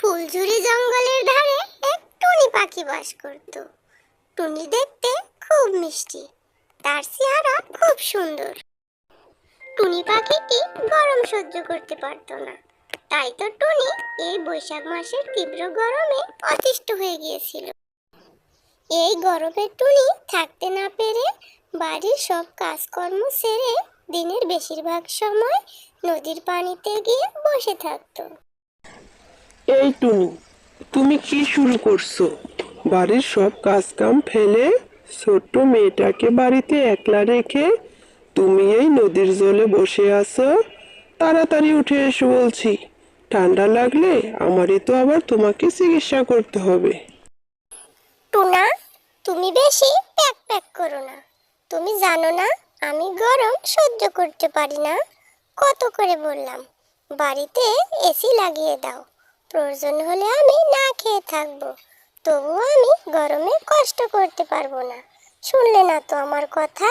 ফুলঝুরি জঙ্গলের ধারে এক টুনি পাখি বাস করত। টুনি দেখতে খুব মিষ্টি, তার চেহারা খুব সুন্দর। টুনি পাখিটি গরম সহ্য করতে পারত না, তাই তো টুনি এই বৈশাখ মাসের তীব্র গরমে অতিষ্ঠ হয়ে গিয়েছিল। এই গরমে টুনি থাকতে না পেরে বাড়ির সব কাজকর্ম সেরে দিনের বেশিরভাগ সময় নদীর পানিতে গিয়ে বসে থাকতো। এই টুনি, তুমি কি শুরু করছো? বাড়ির সব কাজকাম ফেলে ছোট্ট মেয়েটাকে বাড়িতে একলা রেখে তুমি এই নদীর জলে বসে আছো? তাড়াতাড়ি উঠে এসো বলছি। ঠান্ডা লাগলে আমারই তো আবার তোমাকে চিকিৎসা করতে হবে। টুনা, তুমি বেশি প্যাক প্যাক করো না। তুমি জানো না আমি গরম সহ্য করতে পারি না। কত করে বললাম বাড়িতে এসি লাগিয়ে দাও, প্রয়োজন হলে আমি না খেয়ে থাকবো, তবুও আমি গরমে কষ্ট করতে পারবো না। শুনলে না তো আমার কথা,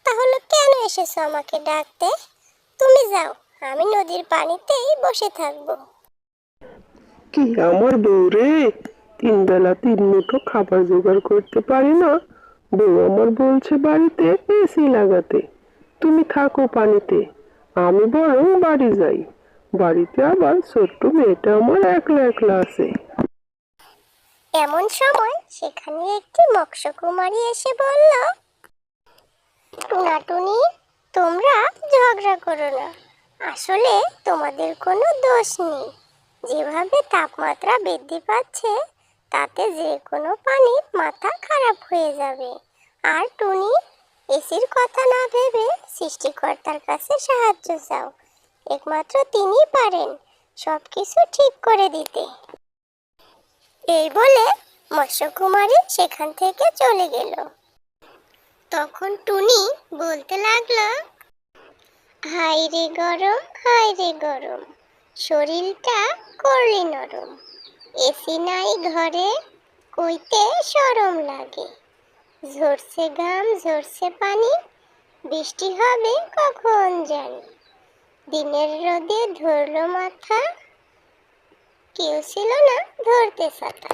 তাহলে কেন এসেছো আমাকে ডাকতে? তুমি যাও, আমি নদীর পানিতেই বসে থাকবো। কি আমার বউ রে, তিন বেলা তিন মুঠো খাবার জোগাড় করতে পারি না, বউ আমার বলছে বাড়িতে এসি লাগাতে। তুমি থাকো পানিতে, আমি বরং বাড়ি যাই। বাড়িতে আবার ছোট্ট মেয়েটা আমার একলা একলা আছে। এমন সময় সেখানে একটি মৎস্যকুমারী এসে বলল, টুনাটুনি, তোমরা ঝগড়া করো না। আসলে তোমাদের কোনো দোষ নেই। যেভাবে তাপমাত্রা বৃদ্ধি পাচ্ছে, তাতে যে কোনো পানির মাথা খারাপ হয়ে যাবে। আর টুনি, এসির কথা না ভেবে সৃষ্টিকর্তার কাছে সাহায্য চাও। একমাত্র তিনিই পারেন সব কিছু ঠিক করে দিতে। এই বলে মৎস্যকুমারী সেখান থেকে চলে গেল। তখন টুনি বলতে লাগলো, হায় রে গরম, হায় রে গরম, শরীরটা করলি নরম। এসি নাই ঘরে, কইতে শরম লাগে। ঝরছে ঘাম, ঝরছে পানি, বৃষ্টি হবে কখন জানি। দিনের রোদে ধরলো মাথা, কেউ ছিল না ধরতে ছাতা।